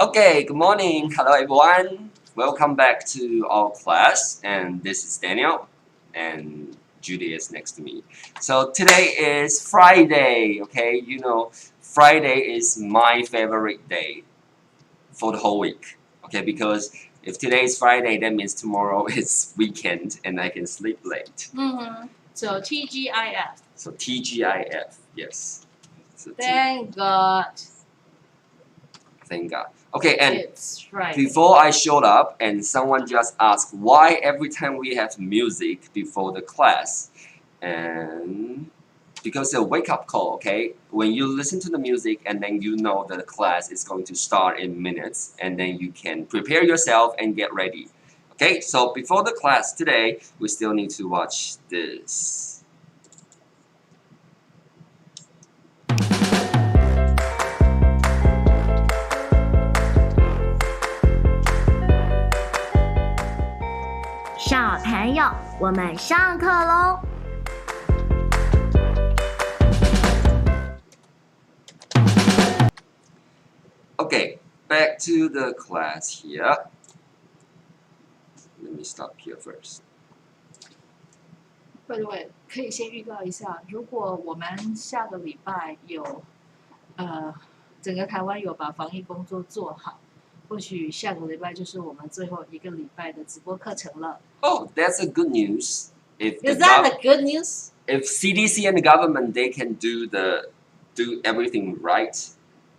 Okay, good morning. Hello, everyone. Welcome back to our class. And this is Daniel. And Judy is next to me. So today is Friday. Okay, you know, Friday is my favorite day for the whole week. Okay, because if today is Friday, that means tomorrow is weekend and I can sleep late. So TGIF. So TGIF, yes. So Thank God. Thank God. Okay, and It's Friday. before I showed up and someone just asked why every time we have music before the class, and because a wake-up call, okay? When you listen to the music and then you know that the class is going to start in minutes, and then you can prepare yourself and get ready. Okay, so before the class today, we still need to watch this. "小朋友，我们上课喽！" Okay, back to the class here. Let me stop here first. 各位可以先预告一下，如果我们下个礼拜有，整个台湾有把防疫工作做好，或许下个礼拜就是我们最后一个礼拜的直播课程了。Oh, that's a good news. If Is that the good news? If CDC and the government they can do everything right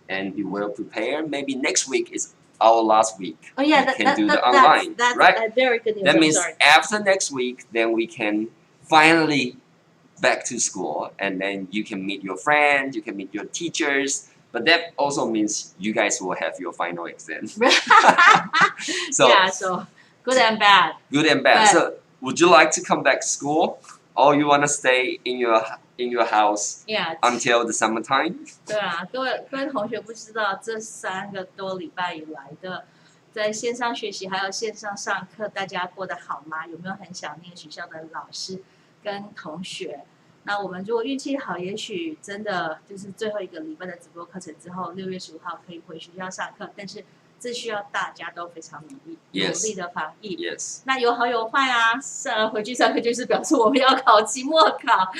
and be well prepared, maybe next week is our last week. Oh yeah, we can do the online, that's right? very good news. That means sorry. after next week, then we can finally back to school, and then you can meet your friends, you can meet your teachers. But that also means you guys will have your final exam. So yeah, so good and bad. Good and bad. But, so would you like to come back to school, or you want to stay in your house yeah. until the summertime? 对啊，各位同学不知道这3个多礼拜以来的在线上学习还有线上上课，大家过得好吗？有没有很想念学校的老师跟同学？那我们如果运气好，也许真的就是最后一个礼拜的直播课程之后，6月15号可以回学校上课，但是这需要大家都非常努力 Yes. 努力的防疫。Yes. 那有好有坏啊，回去上课就是表示我们要考期末考，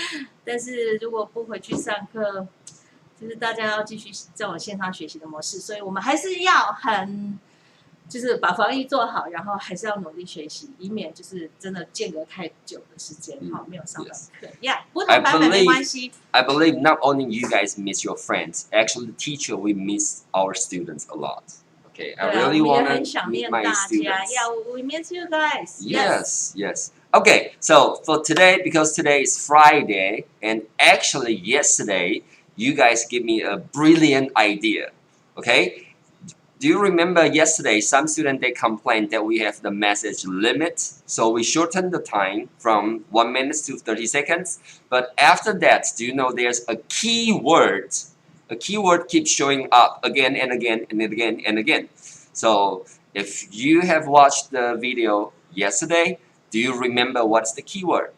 但是如果不回去上课，就是大家要继续这种线上学习的模式，所以我们还是要就是把防疫做好，然后还是要努力学习，以免就是真的间隔太久的时间，没有上到课。Yeah， 不同版本没关系。I believe not only you guys miss your friends, actually the teacher we miss our students a lot. Okay, I really want to meet my students. Yeah, we miss you guys. Yes. Okay, so for today, because today is Friday, and actually yesterday, you guys gave me a brilliant idea. Okay? Do you remember yesterday, some students, they complained that we have the message limit. So we shortened the time from 1 minute to 30 seconds. But after that, do you know there's a keyword? A keyword keeps showing up again and again and again and again. So if you have watched the video yesterday, do you remember what's the keyword?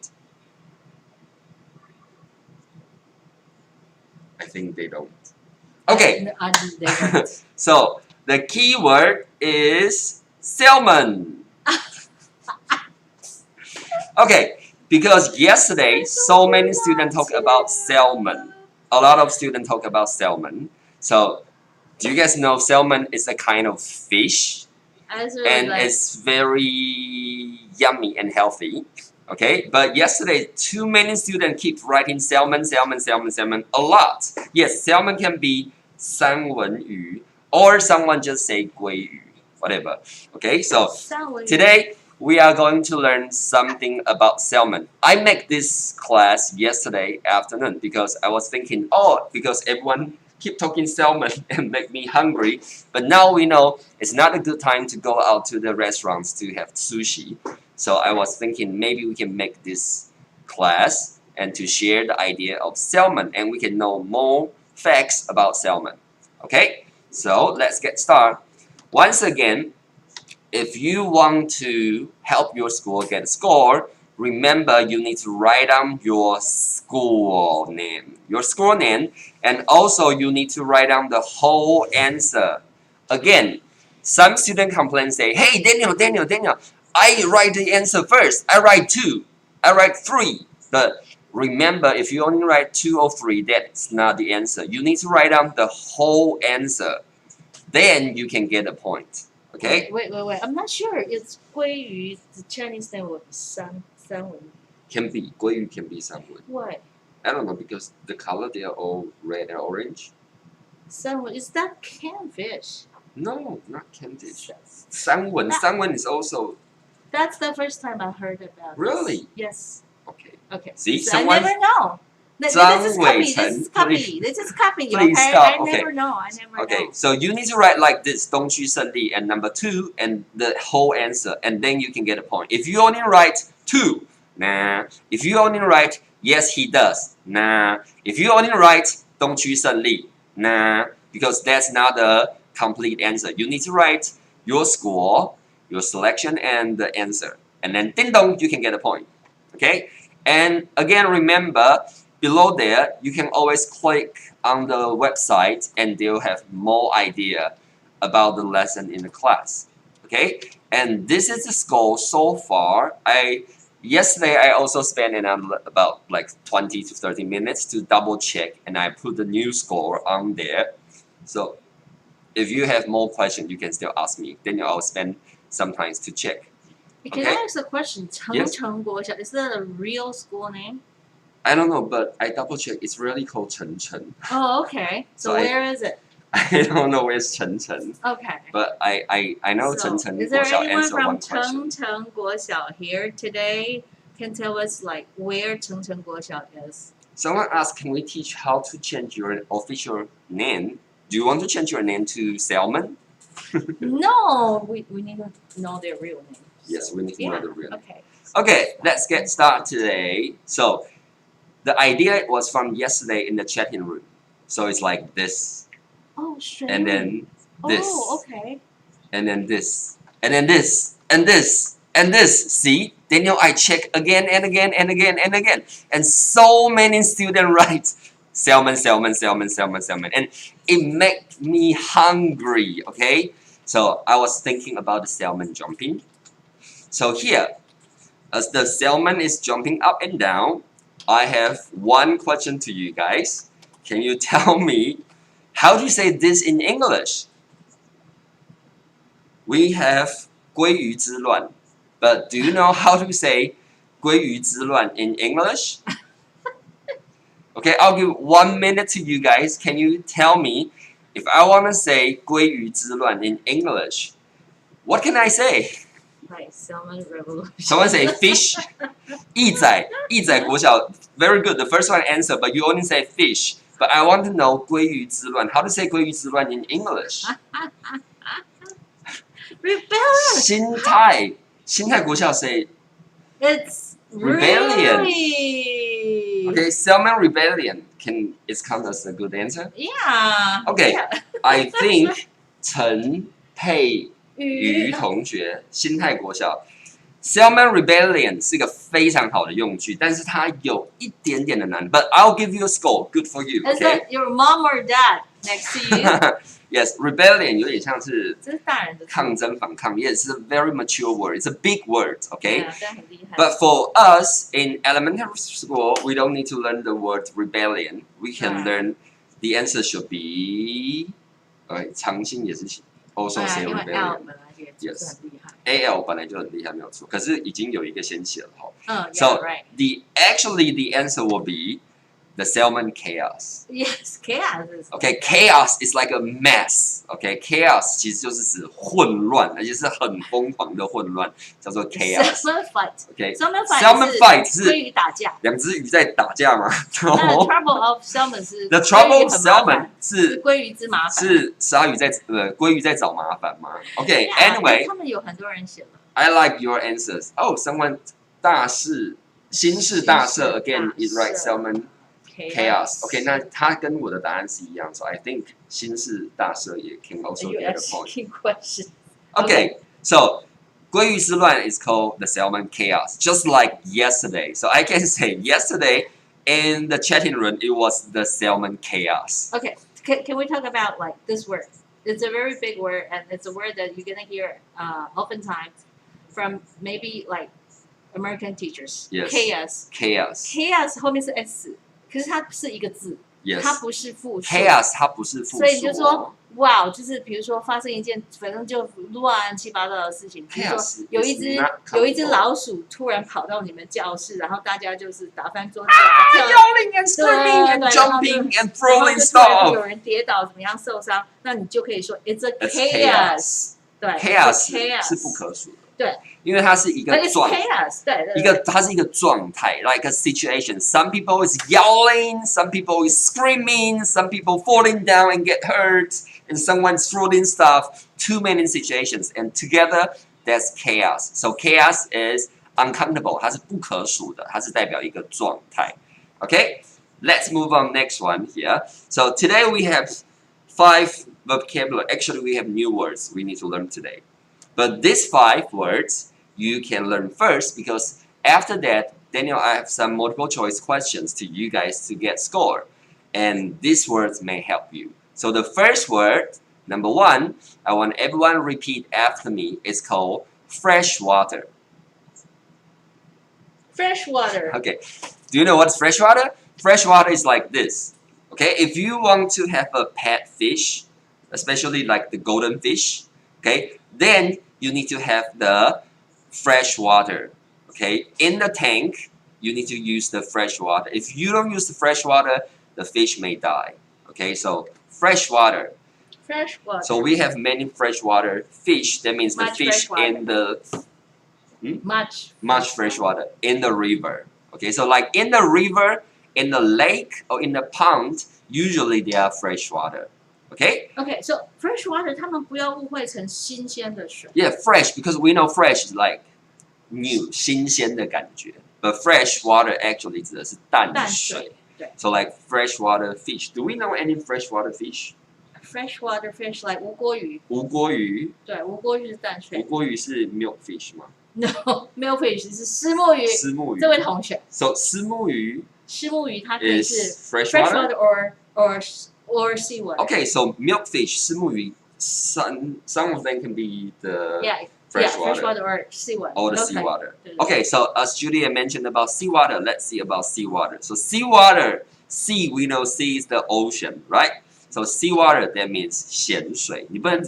I think they don't. Okay. They don't. So the keyword is salmon. Okay, because yesterday so many students talk about salmon. A lot of students talk about salmon. So do you guys know salmon is a kind of fish? And it's very yummy and healthy. Okay, but yesterday too many students keep writing salmon a lot. Yes, salmon can be 三文鱼 or someone just say 鲑鱼, whatever. Okay, so today we are going to learn something about salmon. I made this class yesterday afternoon because I was thinking, because everyone keep talking salmon and make me hungry. But now we know it's not a good time to go out to the restaurants to have sushi. So I was thinking maybe we can make this class and to share the idea of salmon and we can know more facts about salmon. Okay, so let's get started. Once again, if you want to help your school get a score, remember you need to write down your school name. And also you need to write down the whole answer. Again, some student complain say, "Hey, Daniel, I write the answer first. I write 2. I write 3." But remember, if you only write 2 or 3, that's not the answer. You need to write down the whole answer. Then you can get a point. Okay? Wait. I'm not sure. It's 鲑鱼 the Chinese name was 三文. Can be. 鲑鱼 can be 三文. Why? I don't know, because the color, they are all red and orange. 三文 is that canned fish? No, not candish. 三文 is also... That's the first time I heard about Really? This. Yes. Okay. So See, I someone... never know. This is copy. Please Okay? stop. I never know. Okay, so you need to write like this, 东区胜利 and number 2 and the whole answer, and then you can get a point. If you only write 2, nah. If you only write, yes, he does, nah. If you only write 东区胜利, nah, because that's not a complete answer. You need to write your score, your selection, and the answer. And then ding dong, you can get a point. Okay? And again, remember, below there, you can always click on the website and they'll have more idea about the lesson in the class. Okay? And this is the score so far. Yesterday, I also spent about like 20 to 30 minutes to double check, and I put the new score on there. So if you have more questions, you can still ask me. Then I'll spend some time to check. Can I ask a question? Yes. 成国小 is that a real school name? I don't know, but I double check. It's really called Chen Chen. Oh, okay. So where is it? I don't know where's Chen Chen. Okay. But I know Chen Chen Is there Guoxiao anyone answer from one question. Cheng Cheng Guoxiao here today? Can tell us like where Cheng Cheng Guoxiao is? Someone asked, can we teach how to change your official name? Do you want to change your name to Salmon? No, we need to know their real name. Yes, we need to know the real name. Okay. Okay, let's get started today. So, the idea was from yesterday in the chatting room. So it's like this, Oh, strange. and then this, Oh, okay. and then this, and then this, and this, and this. See, Daniel, I check again and again and again and again, and so many students write salmon, salmon, salmon, salmon, salmon, and it makes me hungry. Okay, so I was thinking about the salmon jumping. So here, as the salmon is jumping up and down, I have one question to you guys. Can you tell me how do you say this in English? We have 鲑鱼之乱, but do you know how to say 鲑鱼之乱 in English? Okay, I'll give 1 minute to you guys. Can you tell me if I want to say 鲑鱼之乱 in English? What can I say? Like salmon revolution. Someone say fish. 义仔国小, very good. The first one answer, but you only say fish. But I want to know 鲑鱼之乱. How to say 鲑鱼之乱 in English? Rebellion. 心态国小 say It's rebellion. Really... Okay, salmon rebellion is count as a good answer. Yeah. Okay, Yeah. I think 陈佩瑜同学心态国小 Salmon rebellion 是一个非常好的用句，但是它有一点点的难。But I'll give you a score. Good for you. Is Okay? that your mom or dad next to you? Yes, rebellion 有点像是这是大人的抗争、反抗。Yes, it's a very mature word. It's a big word. Okay? 对啊，但很厉害。 But for us in elementary school, we don't need to learn the word rebellion. We can learn the answer should be. 长兴也是 also say 因为 L rebellion. 本来也就是很厉害。 AL 本来就很厉害，没有错。可是已经有一个先写了哈。So So actually the answer will be the salmon chaos. Yes, chaos is. Okay, chaos is like a mess. Okay, chaos 其实就是指混乱，而且是很疯狂的混乱，叫做 chaos. Salmon fight. Okay, Salmon fight 是鲑鱼打架。两只鱼在打架吗 The trouble of salmon 是 The trouble of salmon 是鲑鱼之麻烦。是鲨鱼在鲑鱼在找麻烦吗 ？Okay, anyway. 他们有很多人写了。I like your answers. Oh, someone 大事新式大社 again is right salmon chaos. Okay, 那它跟我的答案是一样 ，so I think 新式大社也 can also get a point. Question. Okay, so 鲑鱼之乱 is called the salmon chaos, just like yesterday. So I can say yesterday in the chatting room it was the salmon chaos. Okay, can we talk about like this word? it's a very big word, and it's a word that you're gonna hear oftentimes from maybe like American teachers. Yes. Chaos. Chaos 后面是 s， 可是它是一个字， Yes. 它不是复数。Chaos 它不是复数，所以你就说，哇，就是比如说发生一件反正就乱七八糟的事情，比如说有一只老鼠突然跑到你们教室，然后大家就是打翻桌子，yelling and screaming and jumping and throwing stuff， 有人跌倒怎么样受伤，那你就可以说 it's a chaos。对 ，chaos 是不可数的。对，因为它是一个状，它是一个状态 ，like a situation. Some people is yelling, some people is screaming, some people falling down and get hurt, and someone's throwing stuff. Too many situations, and together that's chaos. So chaos is uncountable. 它是不可数的，它是代表一个状态。Okay, let's move on next one here. So today we have 5 vocabulary. Actually, we have new words we need to learn today. But these 5 words you can learn first because after that, Daniel, I have some multiple choice questions to you guys to get score. And these words may help you. So the first word, number 1, I want everyone to repeat after me. It's called fresh water. Fresh water. Okay. Do you know what's fresh water? Fresh water is like this. Okay, if you want to have a pet fish, especially like the golden fish, okay, then you need to have the fresh water. Okay, in the tank, you need to use the fresh water. If you don't use the fresh water, the fish may die. Okay, so fresh water. Fresh water. So we have many freshwater fish. That means the fish in the much fresh water in the river. Okay, so like in the river, in the lake, or in the pond, usually they are fresh water. Okay? Okay, so fresh water, 他们不要误会成新鲜的水。Yeah, fresh, because we know fresh is like new, 新鲜的感觉. But fresh water actually 指的是淡水。对。So like freshwater fish. Do we know any freshwater fish? Freshwater fish like 无锅鱼。无锅鱼。对，无锅鱼是淡水。无锅鱼是 milk fish 吗 ？No, milk fish 是虱目鱼。虱目鱼。这位同学。So 虱目鱼。虱目鱼它可以是 freshwater or seawater. Okay, so milk fish, 虱目鱼, some of them can be the freshwater or seawater. Or the seawater. Okay, so as Julia mentioned about seawater, let's see about seawater. So seawater, sea, we know sea is the ocean, right? So seawater, that means 咸水。你不能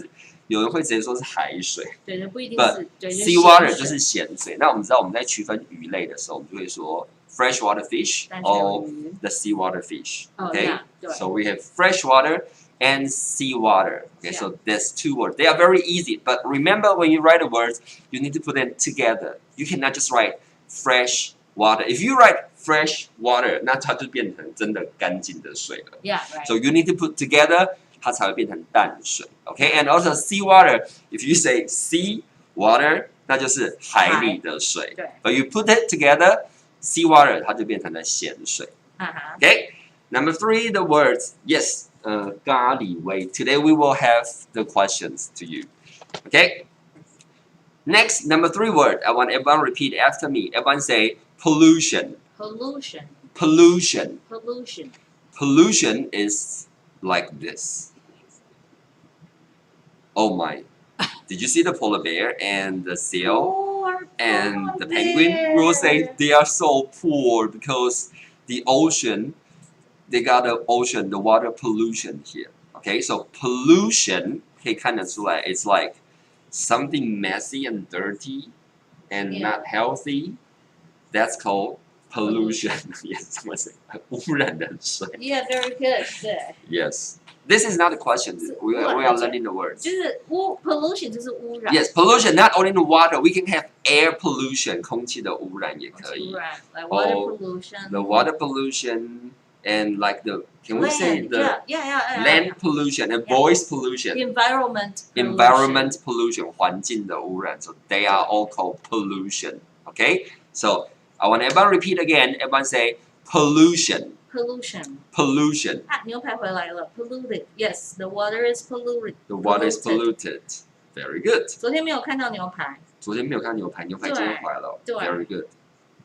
有人会直接说是海水，对，不一定是。But seawater 就是咸水。那我们知道我们在区分鱼类的时候，我们就会说 freshwater fish or the seawater fish. Okay, so we have freshwater and seawater. Okay, so there's 2 words. They are very easy, but remember when you write the words, you need to put them together. You cannot just write fresh water. If you write fresh water, 那它就变成真的干净的水了。Yeah, right. So you need to put together, 它才会变成淡水。Okay, and also seawater. If you say sea water, 那就是海里的水。But you put it together, seawater 它就变成了咸水。Okay, number 3, the words. Yes, 咖喱味. Today we will have the questions to you. Okay. Next, number 3 word. I want everyone to repeat after me. Everyone say pollution. Pollution. Pollution. Pollution. Pollution is like this. Oh my. Did you see the polar bear and the seal and the penguin? We will say they are so poor because the ocean, they got the ocean, the water pollution here. Okay, so pollution, 可以看得出来, it's like something messy and dirty and not healthy. That's called pollution. Yes, 污染的水. Yeah, very good. Yes. This is not a question. We are learning the words. 就是pollution 就是污染。Yes, pollution not only in water. We can have air pollution, 空气的污染也可以。Like water pollution. The water pollution and like the we say the land pollution and voice pollution. Environment pollution, 环境的污染. So they are all called pollution. Okay? So I want everyone to repeat again. Everyone say pollution. Pollution. 牛排回来了 polluted. Yes, the water is polluted. The water is polluted. Very good. 昨天没有看到牛排。昨天没有看到牛排，牛排今天回来了。Very good.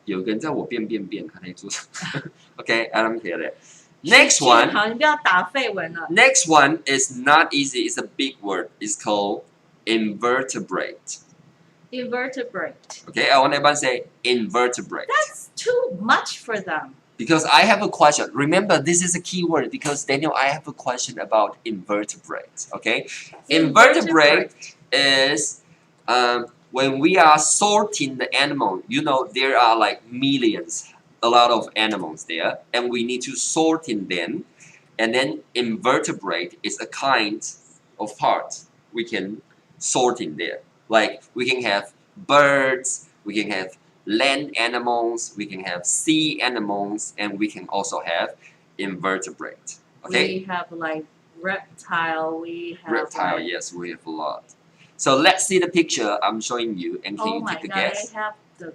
有个人在我变，他在做什么？Okay, I don't care that. Next 好， one. 你不要打废文了。 Next one is not easy. It's a big word. It's called invertebrate. Invertebrate. Okay, I want everyone to say invertebrate. That's too much for them. Because I have a question. Remember, this is a key word because Daniel, I have a question about invertebrate. Okay, invertebrate is when we are sorting the animal. You know, there are like millions, a lot of animals there, and we need to sort in them. And then invertebrate is a kind of part we can sort in there. Like we can have birds, we can have land animals, we can have sea animals, and we can also have invertebrate. Okay? We have like reptile, we have Reptile, like, yes, we have a lot. So let's see the picture I'm showing you, and can oh you my take a god, guess? I have the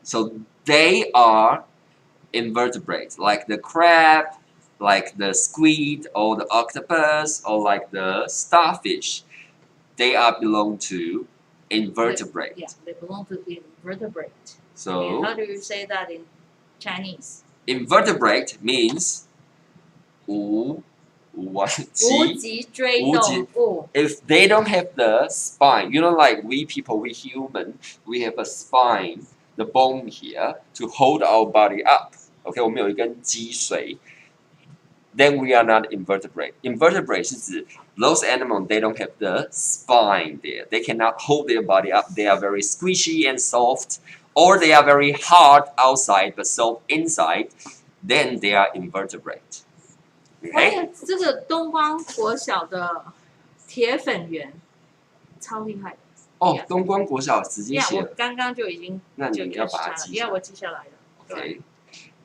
So they are invertebrates, like the crab, like the squid, or the octopus, or like the starfish. They are belong to invertebrate. yeah, they belong to invertebrate. So And how do you say that in Chinese? invertebrate means 无极 无脊椎动物 If they don't have the spine, you know, like we people, we human, we have a spine, the bone here to hold our body up. Okay, 我们有一根脊髓。Then we are not invertebrate. Invertebrate 是指 those animals, they don't have the spine there. They cannot hold their body up. They are very squishy and soft, or they are very hard outside but soft inside. Then they are invertebrate. 而 Okay? 且这个东光国小的铁粉圆超厉害的。哦，东光国小直接 Yeah， 写我了，刚刚就已经那你就要把它记下来。我记下来了。对 Okay.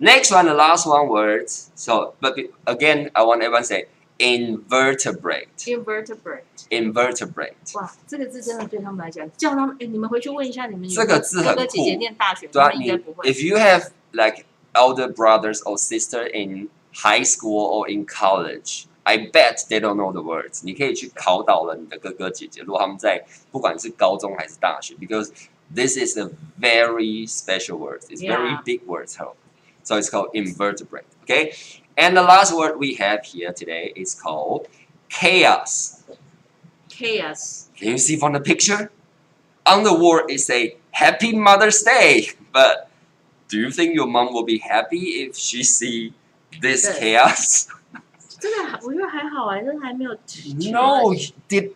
Next one, the last one word. So, but again, I want everyone to say invertebrate. Invertebrate。 Invertebrate. 哇，这个字真的对他们来讲，叫他们你们回去问一下你们有这个字很酷。哥哥姐姐念大学，对啊，他们应该不会。 if you have like elder brothers or sister in high school or in college, I bet they don't know the words. 你可以去考倒了你的哥哥姐姐，如果他们在不管是高中还是大学 because this is a very special word. It's very Yeah. big word. So it's called invertebrate. Okay? And the last word we have here today is called chaos. Chaos。 Can you see from the picture? On the word it say Happy Mother's Day. But do you think your mom will be happy if she see this Yes. chaos? 这个我觉得还好哎，这个还没有。No, did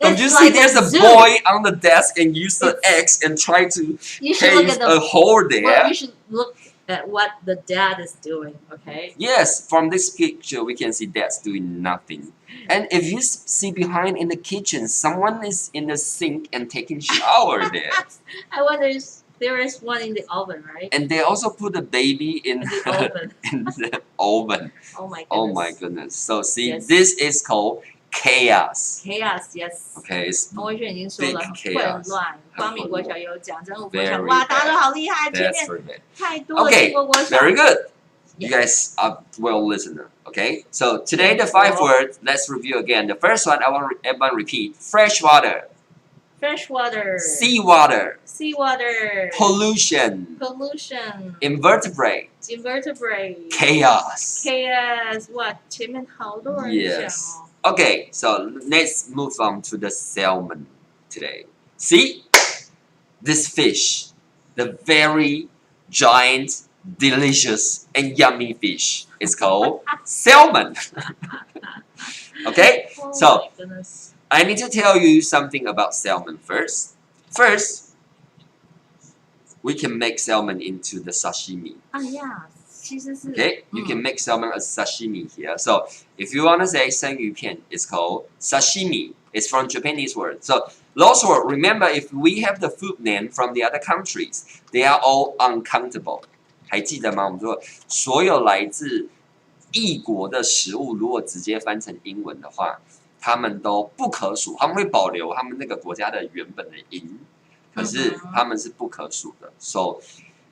don't you It's see like there's a a zoo. boy on the desk and use the X and try to You should look paste at a the. hole Well, there? you should look at what the dad is doing. Okay. Yes, from this picture we can see dad's doing nothing. And if you see behind in the kitchen, someone is in the sink and taking shower there. I wonder if there is one in the oven, right? And they also put the baby in In the oven. in the oven. Oh my goodness. Oh my goodness. So see, Yes. this is called chaos. Chaos, yes. Okay, it's 洪文轩已经说了， Big 混 chaos. 乱。光明国小也有讲，真武国小 Very 哇，大家都好厉害，前 that's 面 very bad. 太多了。 Okay, 经过国小 very good. You Yeah. guys are well listener. Okay, so today the 5 words. Let's review again. The first one I want everyone repeat: fresh water, fresh water, seawater, seawater, pollution, pollution, invertebrate, invertebrate, chaos. chaos。哇，前面好多人讲 Yes. 哦。 Okay, so let's move on to the salmon today. See this fish, the very giant, delicious, and yummy fish is called salmon. Okay, Oh so my goodness. I need to tell you something about salmon first. First, we can make salmon into the sashimi. 啊呀，其实是 Okay, you can make salmon as sashimi here. So if you want to say 生鱼片, it's called sashimi. It's from Japanese word. So those words, remember, if we have the food name from the other countries, they are all uncountable. 还记得吗？我们说所有来自异国的食物，如果直接翻成英文的话，他们都不可数。他们会保留他们那个国家的原本的音，可是他们是不可数的。So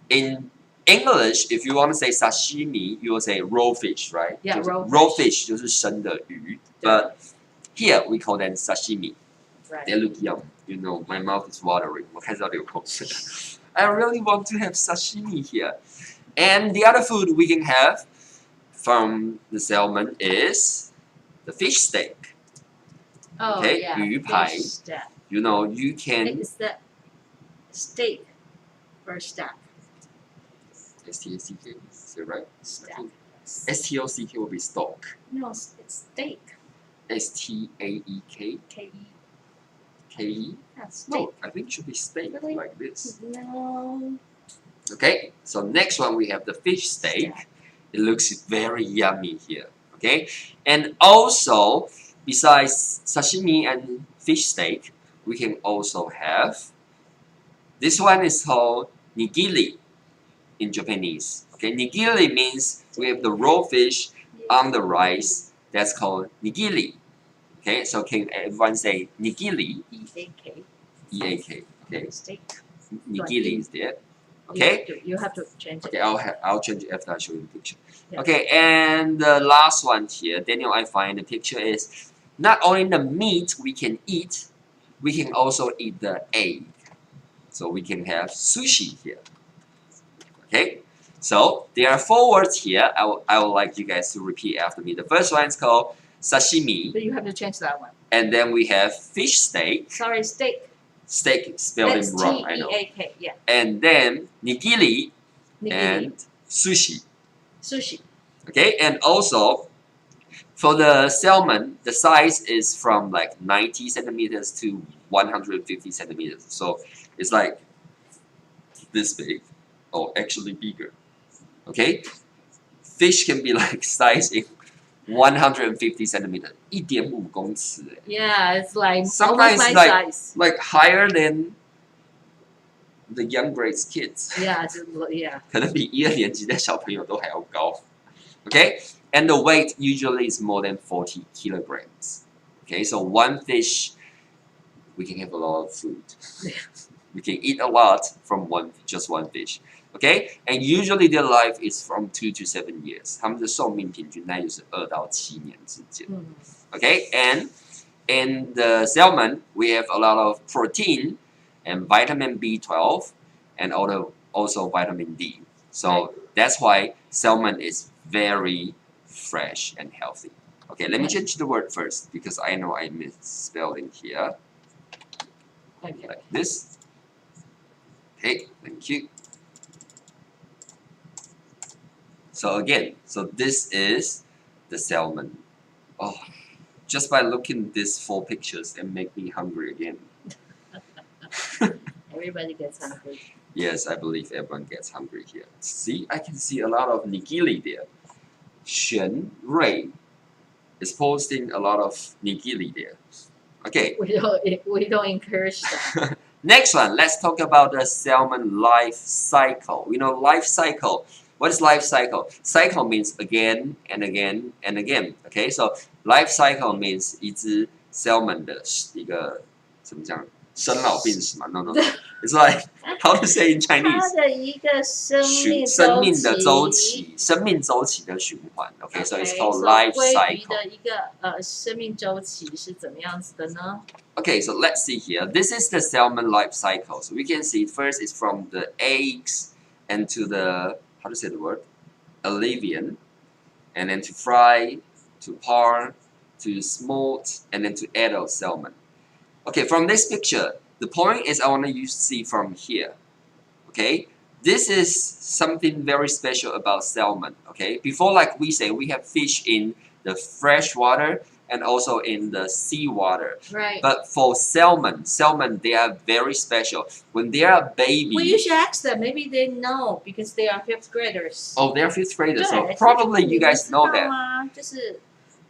in English, if you want to say sashimi, you will say raw fish, right? Yeah, 就是 raw raw fish 就是生的鱼。But here we call them sashimi. They right. look yum. You know, my mouth is watering. 我开始要流口水。I really want to have sashimi here. And the other food we can have from the salmon is the fish steak. Oh, Okay, yeah. 鱼排. Fish steak. You know, you can It's the steak first step. S-T-A-C-K, is that right? Steak. S-T-O-C-K will be stock. No, it's steak. S-T-A-E-K, K-E. K-E? Yeah, steak. No, I think it should be steak Really? like this. No. Okay, so next one we have the fish steak. It looks very yummy here. Okay, and also besides sashimi and fish steak, we can also have this one is called nigiri in Japanese. Okay, nigiri means we have the raw fish on the rice. That's called nigiri. Okay, so can everyone say nigiri? E-A-K. E-A-K. Okay, Steak. nigiri is there. Okay. You have to change it. Okay, I'll change it after I show you the picture. Yeah. Okay, and the last one here, Daniel, I find the picture is not only the meat we can eat, we can also eat the egg. So we can have sushi here. Okay, so there are 4 words here. I would like you guys to repeat after me. The first one is called sashimi, But you have to change that one. and then we have fish steak. Sorry, steak. Steak spelled wrong, I know. S-T-E-A-K. Yeah. And then nigiri Nigiri. and sushi. Sushi. Okay, and also for the salmon, the size is from like 90 centimeters to 150 centimeters. So it's like this big, or actually bigger. Okay, fish can be like size in 150 centimeters, 1.5公尺. Yeah, it's like Sometimes almost my size. like higher than the young grades kids. Yeah, yeah. 可能比1、2年级的小朋友都还要高。Okay, and the weight usually is more than 40 kilograms. Okay, so one fish, we can have a lot of food. We can eat a lot from just one fish. Okay, and usually their life is from 2 to 7 years. 他们的寿命平均大概就是2到7年之间。Okay, and in the salmon, we have a lot of protein and vitamin B12 and also vitamin D. So that's why salmon is very fresh and healthy. Okay, let me change the word first because I know I misspelled in here. Okay. Like this. Okay, thank you. So again, so this is the salmon. Oh, just by looking at these 4 pictures, it make me hungry again. Everybody gets hungry. Yes, I believe everyone gets hungry here. See, I can see a lot of nigiri there. Xuan Rui is posting a lot of nigiri there. Okay, We don't encourage that. next one, let's talk about the salmon life cycle. You know, life cycle. What is life cycle? Cycle means again and again and again. Okay, so life cycle means 一只 salmon 的一个怎么讲？生老病死嘛 ？No. It's like how to say in Chinese? 它的一个生命的周期，生命周期的循环。Okay, so it's called life 鲑鱼 cycle. 的一个生命周期是怎么样子的呢？ Okay, so let's see here. This is the salmon life cycle. So we can see first is from the eggs and to the how to say the word? Olevian, and then to fry, to par, to smolt, and then to adult salmon. Okay, from this picture, the point is I want you to see from here. Okay, this is something very special about salmon. Okay, before like we say, we have fish in the fresh water and also in the sea water. Right. But for salmon, they are very special. When they are baby. Well, you should ask them. Maybe they know because they are 5th graders. Oh, they're 5th graders. So 对 probably you guys know 你们知道 that. 吗？就是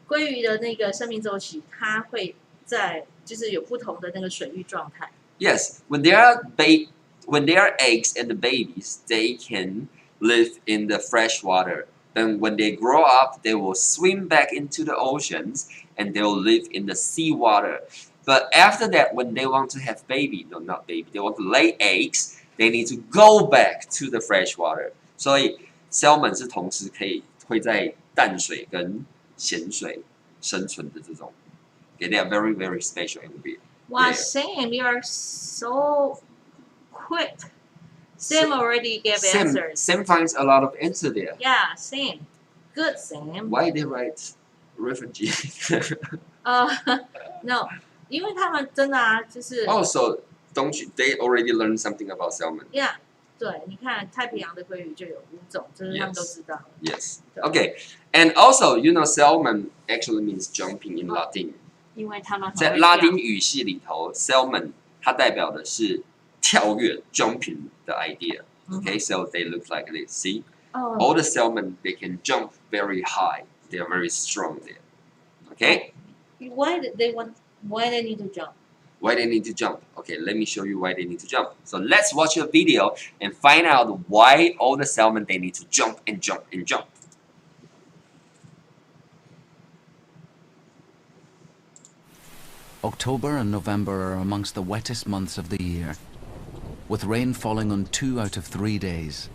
鲑鱼的那个生命周期，它会在就是有不同的那个水域状态。Yes, when they are eggs and the babies, they can live in the fresh water. Then when they grow up, they will swim back into the oceans and they will live in the sea water. But after that, when they want to have baby, no, not baby, they want to lay eggs, they need to go back to the fresh water. 所以 salmon 是同时会在淡水跟咸水生存的这种。Okay, they are very, very special and weird. Wow, Yeah. Sam, you are so quick. Sam already gave answers. Sam finds a lot of answer there. Yeah, Sam. Good, Sam. Why they write refugee? No, 因为他们真的啊，就是 Also, don't you? They already learned something about salmon. Yeah. 对，你看太平洋的鲑鱼就有5种，这是他们都知道。Yes. Okay. And also, you know, salmon actually means jumping in Latin. 因为他们很会在拉丁语系里头 ，salmon 它代表的是跳跃 （jumping） 的 idea. Okay, so they look like this. See, all the salmon they can jump very high. They are very strong there. Okay. Why they need to jump? Why they need to jump? Okay, let me show you why they need to jump. So let's watch a video and find out why all the salmon they need to jump and jump and jump. October and November are amongst the wettest months of the year, with rain falling on 2 out of 3 days.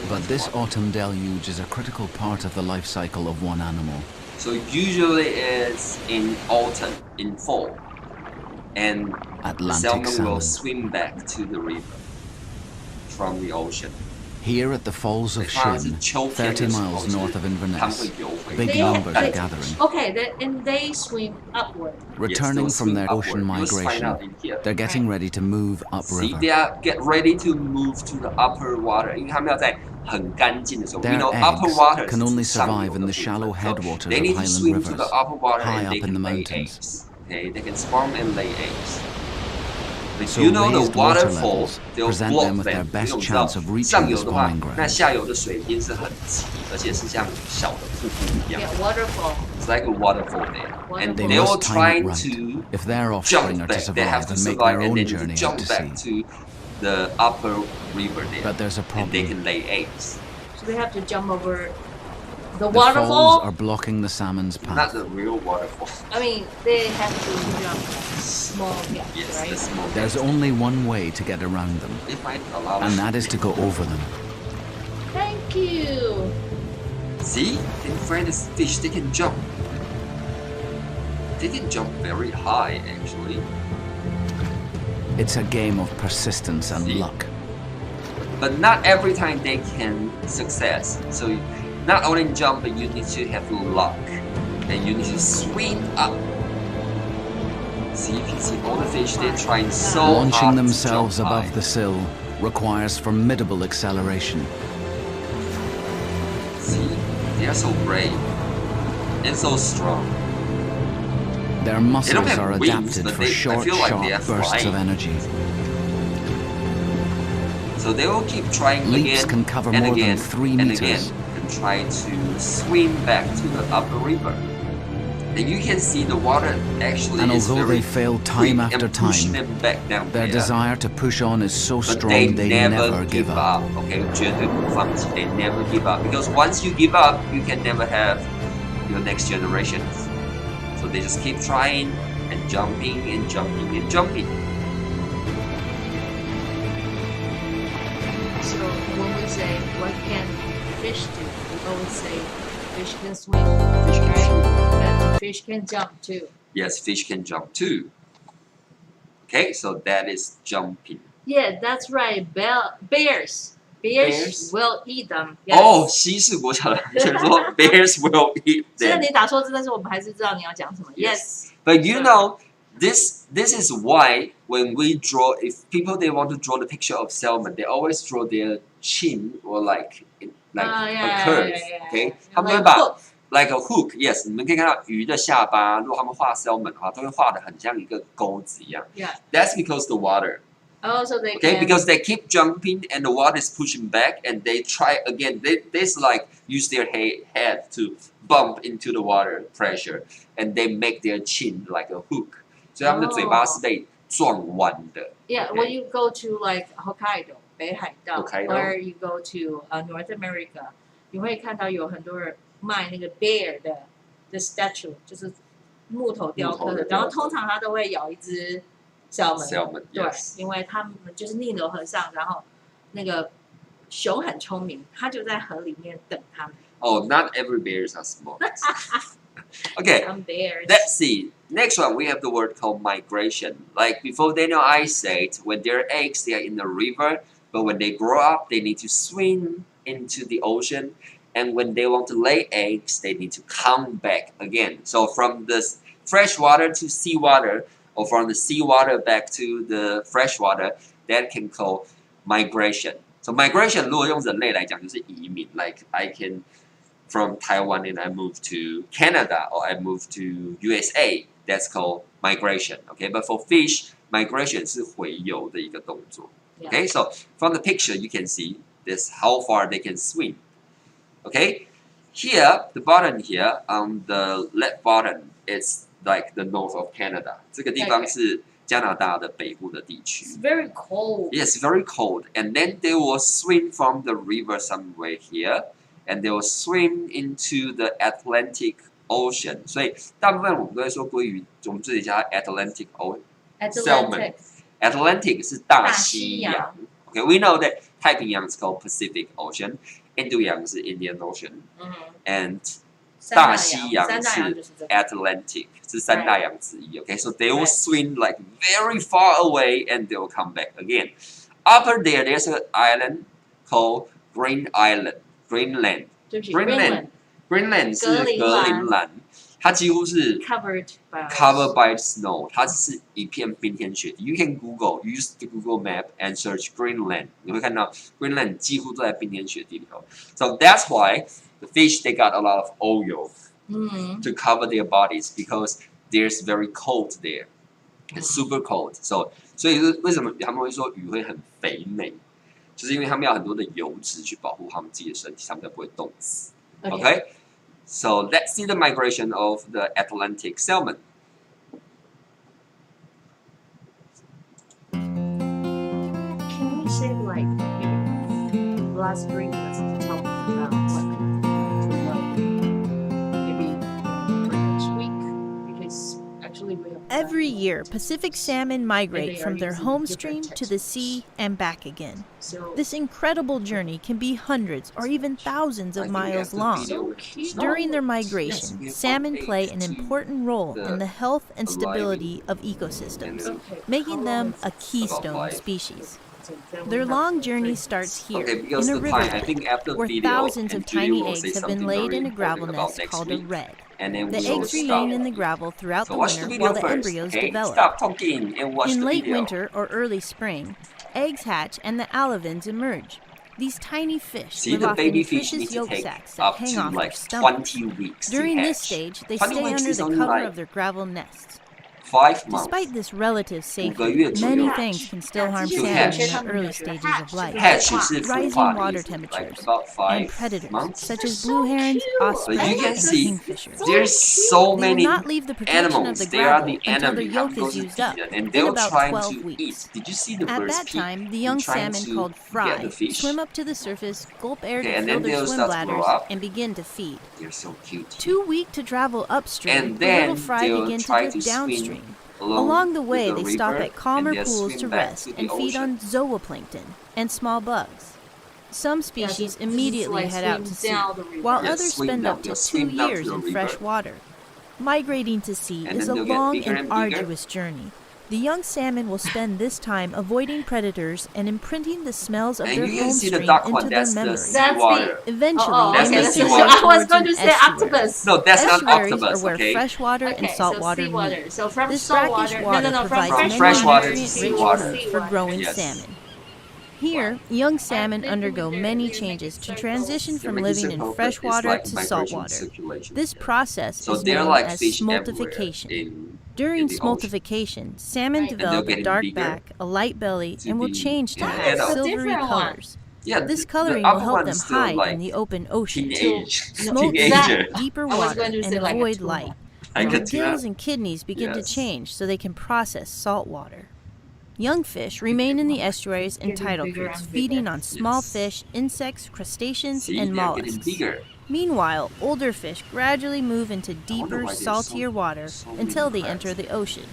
But this autumn deluge is a critical part of the life cycle of one animal. So usually it's in autumn, in fall, and the salmon will swim back to the river from the ocean. Here at the Falls of Shin, 30 miles north of Inverness, big numbers are gathering. Okay, and they swim upward. Returning from their ocean migration, they're getting ready to move See, upriver. they are get ready to move to the upper water. 因为他们要在很干净的时候 Their we know upper water eggs can only 是上游 survive in 的 the 部分 shallow So headwaters they of need to highland swim to the rivers, upper water high and they up in the can lay mountains. eggs. Okay, they can spawn and lay eggs. But So you know the raised water waterfall, levels they'll present block them with their them. best 因为我们知道 chance of reaching 上 the 游的话 spawning，那 grounds. 下游的水边是很急，而且是像小的瀑布一样。 Yeah, waterfall. It's like a waterfall there, and They they will must time try it right. to If their offspring jump are to back. They have survive to and make survive, their and own then journey jump out to back sea. to the upper river there, But there's a and they problem. can lay eggs. So they have to jump over the The falls waterfall. are blocking the salmon's Not path. the real waterfall. I mean, they have to jump small gaps, Yes, right? the small. There's only one way to get around them, They find a lot and of. that is to go over them. Thank you. See, they find this fish. They can jump. They can jump very high, actually. It's a game of persistence and See? luck. But not every time they can success. So not only jump, but you need to have luck, and you need to swim up. See, you can see all the fish. They're trying so Launching hard themselves to jump above high. the sill requires formidable acceleration. See, they are so brave and so strong. Their muscles have are wings, adapted but for I short, feel like sharp they are bursts of flying. energy. So they will keep trying Leaps again can cover and more again than 3 and meters. again and try to swim back to the upper river. And you can see the water actually And is although very they fail quick time after and push time, them back down their there. desire to push on is so But strong they they never never give give up. up. Okay, 绝对不放弃. They never give up because once you give up, you can never have your next generations. So they just keep trying and jumping and jumping and jumping. So when we say what can fish do, we always say fish can swim, Fish can right? swim. But fish can jump too. Yes, fish can jump too. Okay, so that is jumping. Yeah, that's right. Bears. Bears? will eat them. Yes. 哦，西式国小的同学说 bears will eat 虽然 them. 你打错字，但是我们还是知道你要讲什么。Yes. But you know, this is why when we draw, if people they want to draw the picture of salmon, they always draw their chin or like a curve. Okay, 他们会 Like 把 hook. like a hook. Yes, 你们可以看到鱼的下巴，如果他们画 salmon 的话，都会画的很像一个钩子一样。Yeah. That's because the water. Oh, so they Okay, can. because they keep jumping and the water is pushing back, and they try again. They like use their head to bump into the water pressure, and they make their chin like a hook. 所以他们的嘴巴是被撞弯的。 Yeah, when you go to like Hokkaido, 北海道 Hokkaido. or you go to North America, 你会看到有很多人卖那个 bear 的 statue， 就是木头雕刻的，然后通常它都会咬一只 salmon， 对， yes. 因为他们就是逆流河上，然后那个熊很聪明，它就在河里面等他们。Oh, not every bears are smart. Okay, Some bears. let's see. Next one, we have the word called migration. Like before Daniel I said, when they're eggs, they are in the river. But when they grow up, they need to swim into the ocean. And when they want to lay eggs, they need to come back again. So from the fresh water to seawater, or from the seawater back to the fresh water, that can call migration. So migration 如果用人类来讲就是移民 Like I can from Taiwan and I move to Canada or I move to USA. That's called migration. Okay, but for fish, migration 是洄游的一个动作。Okay, so from the picture you can see this how far they can swim. Okay, here the bottom here on the left bottom it's like the north of Canada. 这个地方是加拿大的北部的地区。It's very cold. Yes, very cold. And then they will swim from the river somewhere here, and they will swim into the Atlantic Ocean. 所以大部分我们都会说鲑鱼，我们这里叫它 Atlantic Salmon. Atlantic 是大西洋。Okay, we know that 太平洋 is called Pacific Ocean, 印度洋是 Indian Ocean, and 大西洋是 Atlantic, 是三大洋之一。Okay, so they will swim like very far away and they will come back again. Upper there, there's an island called Greenland. Greenland 是格陵兰，它几乎是 covered by snow， 它是一片冰天雪地。You can use the Google map and search Greenland， 你会看到 Greenland 几乎都在冰天雪地里头。So that's why the fish they got a lot of oil to cover their bodies because there's very cold there. It's super cold. 所以为什么他们会说鱼会很肥美？就是因为他们要很多的油脂去保护他们自己的身体，他们才不会冻死。Okay? So let's see the migration of the Atlantic salmon. Can we say like last spring let's talk about what maybe next week because actually we have Every year, Pacific salmon migrate from their home stream to the sea and back again. This incredible journey can be hundreds or even thousands of miles long. During their migration, salmon play an important role in the health and stability of ecosystems, making them a keystone species. Their long journey starts here, in a riverbed, where thousands of tiny eggs have been laid in a gravel nest called a redde. The eggs remain in the gravel throughout the winter while the embryos develop. In late winter or early spring, eggs hatch and the alevins emerge. These tiny fish live off the nutritious yolk sacs that hang off their stomachs. During this stage, they stay under the cover of their gravel nests. 5 months. Despite this relative safety, many things can still harm salmon in the early stages of life. Rising water temperatures and predators such as blue herons, ospreys, and kingfishers. There's so They will many not leave the protection of animals. the They are gravel the until enemy. their yolk is used up And in they're about trying 12 to weeks. eat. Did you see the At birds that peek? time, the young Trying salmon to called get fry the fish. swim up to the surface, gulp air Okay, to and fill then their they'll swim start to grow bladders, up. and begin to feed. They're so cute. Too weak to travel upstream, And the little then fry they'll begin to try drift to swim downstream. Along the way, they stop river, at calmer and they'll pools swim to back rest to the and feed ocean. on zooplankton and small bugs. Some species immediately head out to sea, while Yes, others swim spend down- up to they'll 2 swim down to years the in river. fresh water. Migrating to sea And is then a they'll get long bigger and and bigger. arduous journey. The young salmon will spend this time avoiding predators and imprinting the smells of And their you can home see the stream dark into one. their That's the memory. seawater. Eventually, That's they the make seawater. their way I was towards going an to say estuary. octopus. No, that's not Estuaries octopus. are where Okay. freshwater and Okay, saltwater so seawater. meet. So from This saltwater, brackish water from provides many freshwater to nutrient-rich seawater. food for growing Yes. salmon. Here, young salmon undergo many changes to transition from living in freshwater to saltwater. This process So is they're known like as fish everywhere smoltification. in During the ocean. smoltification, salmon Right. develop getting a dark bigger back, a light belly, to and will be change to adults. have silvery Different one. colors. Yeah, This the coloring upper will help them one's still hide like in the open ocean. Smoke teenager. deeper I was water going to and say like a avoid tuna. light. Like Their a tuna. gills and kidneys begin to Yes. change so they can process salt water. Young fish remain in the estuaries and tidal bigger creeks, and feeding bigger. on small Yes. fish, insects, crustaceans, See, and they're getting mollusks. bigger. Meanwhile, older fish gradually move into deeper, why there's saltier so water many until they crabs. enter the ocean.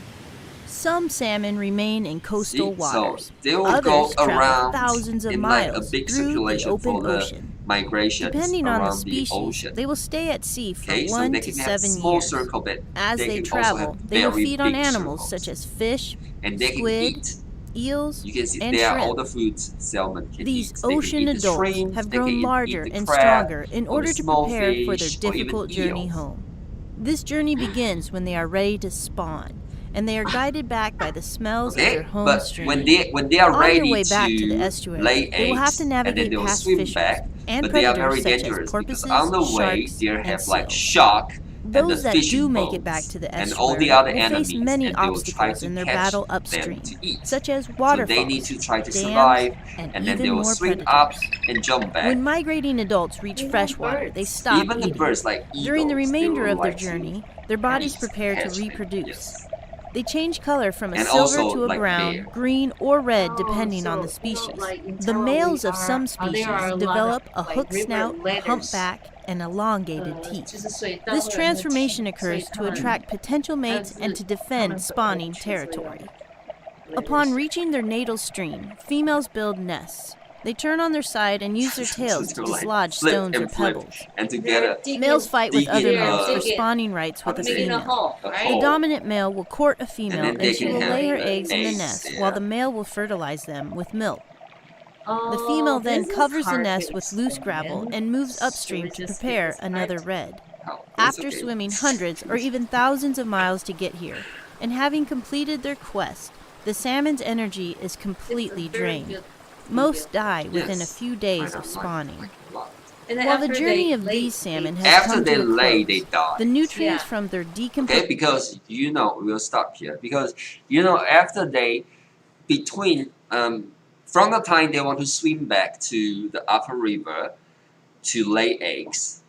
Some salmon remain in coastal waters. So they will go Others travel around thousands of in like a miles big through the circulation open for the ocean. migrations Depending on the around the species, ocean. they will stay at sea for Okay, so 1 they to can have 7 small years. circle, but As they can also travel, have they will very feed on big animals circles. such as fish, And they can squid, eat. eels, You can see and they are all shrimp. the foods salmon can These eat. They can ocean eat the adults shrimp, have they can grown eat larger the and crab, stronger in or the order to small prepare for their fish, or even difficult journey eels. home. This journey begins when they are ready to spawn, and they are guided back by the smells of their Okay, home but stream. when they are On their ready way back to the to estuary, lay they will have eggs, to and then navigate they will past swim fishes back, and but they are predators very such as dangerous because porpoises, on the way sharks, they and have like seals. shark and the Those that fishing do make it back boats to the and all estuary the other will enemies, face many and they will try obstacles to in their catch battle them upstream, to eat. such as So waterfalls, they need to try to dams, survive, and and then even they will more swim predators. up and jump back. When migrating adults reach Even freshwater, they birds. stop Even eating. the birds like eagles, During the remainder they of will their like to journey, their bodies eat, prepare to catch them, reproduce. yes. They change color from a And silver also to a like brown, bear. green, or red, Oh, depending on so, the you species. know, like in The Taiwan, males we of some are- species there are a lot develop of, a like, hooked river snout, letters. humpback, and elongated teeth. 就是水稻 This 会有那个 transformation 气，所以 occurs 它 to 们 attract potential mates and to 它 defend 们 spawning 会有 territory. letters. Upon reaching their natal stream, females build nests. They turn on their side and use their tails to To like dislodge flip stones or and flip, pebbles. and They're together digging- Males fight with other digging, males for digging- spawning rights with a digging a female. hole, A right? The hole. dominant male will court a female then and, they she can will have lay her the eggs in the eggs, nest yeah. while the male will fertilize them with milk. Oh, The female then this is covers the hard nest to with loose explain. gravel and moves So upstream we to just prepare skip this another part. red. Oh, that's After okay. swimming hundreds or even thousands of miles to get here, and having completed their quest, the salmon's energy is completely It's a very drained. good Most die within a Yes. few days I of know, spawning. like a lot. And then While the after journey they of lay these salmon eggs- has After come they to a lay, close, they die. the nutrients Yeah. from their Okay, decomposed because we'll stop here because after they between from the time they want to swim back to the upper river to lay eggs,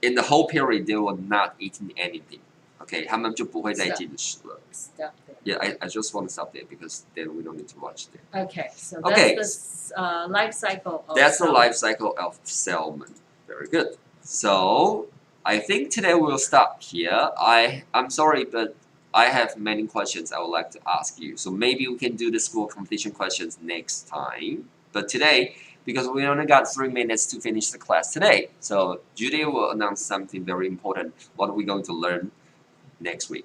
in the whole period they will not eat anything. Okay, 他们就不会再进食了。 Stop there. Yeah, I just want to stop there because then we don't need to watch there. Okay, so Okay. that's the life cycle of That's the salmon. life cycle of salmon. Very good. So I think today we'll stop here. I'm sorry, but I have many questions I would like to ask you. So maybe we can do the school completion questions next time. But today, because we only got 3 minutes to finish the class today, so Judy will announce something very important. What are we going to learn next week?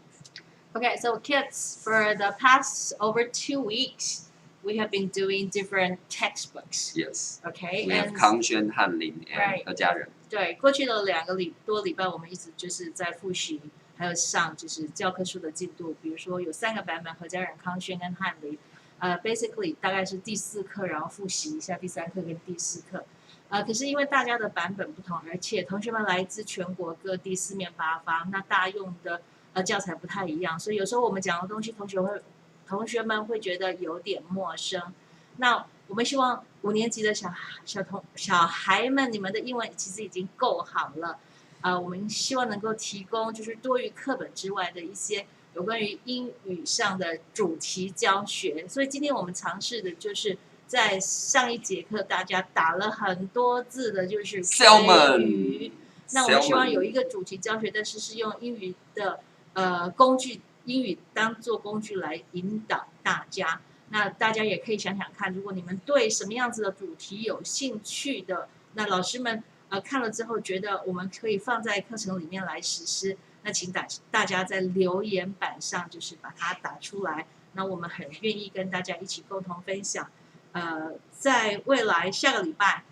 Okay, so kids, for the past over 2 weeks, we have been doing different textbooks. Yes. Okay, We have and Kang Xuan, Han Lin, and Right. 何嘉仁. 对，过去的2个多礼拜，我们一直就是在复习，还有上就是教科书的进度。比如说有3个版本，何嘉仁、康轩跟翰林。basically 大概是第4课，然后复习一下第3课跟第4课。可是因为大家的版本不同，而且同学们来自全国各地四面八方，那大家用的教材不太一样，所以有时候我们讲的东西，同学们会觉得有点陌生。那我们希望5年级的小孩们，你们的英文其实已经够好了。我们希望能够提供就是多于课本之外的一些有关于英语上的主题教学。所以今天我们尝试的就是在上一节课大家打了很多字的，就是鲑鱼。那我们希望有一个主题教学，但是是用英语的工具，英语当做工具来引导大家。那大家也可以想想看，如果你们对什么样子的主题有兴趣的，那老师们看了之后觉得我们可以放在课程里面来实施，那请大家在留言板上就是把它打出来，那我们很愿意跟大家一起共同分享。在未来下个礼拜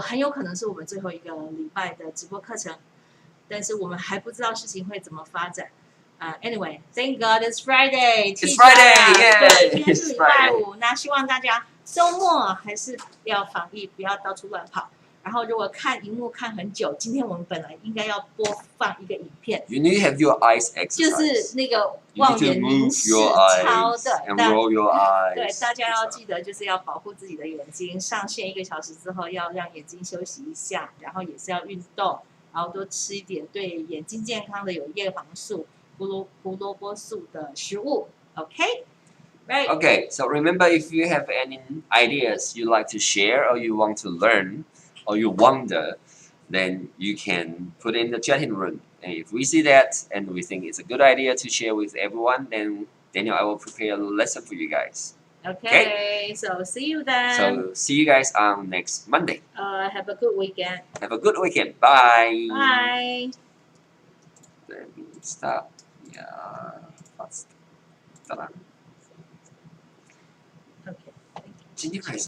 很有可能是我们最后一个礼拜的直播课程，但是我们还不知道事情会怎么发展。Anyway, thank God it's Friday. It's Friday, 对， yay! 今天是礼拜五，那希望大家周末还是要防疫，不要到处乱跑。然后如果看荧幕看很久，今天我们本来应该要播放一个影片， You need to have your eyes 就 exercise. 是那个 You 望 need 远 to 凝 move 视 your 超 eyes 的， and 但 roll your eyes. 对，大家要记得就是要保护自己的眼睛。上线1个小时之后，要让眼睛休息一下，然后也是要运动，然后多吃一点对眼睛健康的有叶黄素、胡萝卜素的食物。OK， right？ Okay, so remember if you have any ideas you like to share or you want to learn or you wonder, then you can put in the chatting room. And if we see that and we think it's a good idea to share with everyone, then Daniel, I will prepare a lesson for you guys. Okay, so see you then. So see you guys on next Monday. Have a good weekend. Have a good weekend. Bye. Bye. Let me stop. Yeah, fast. Okay. 今天开始。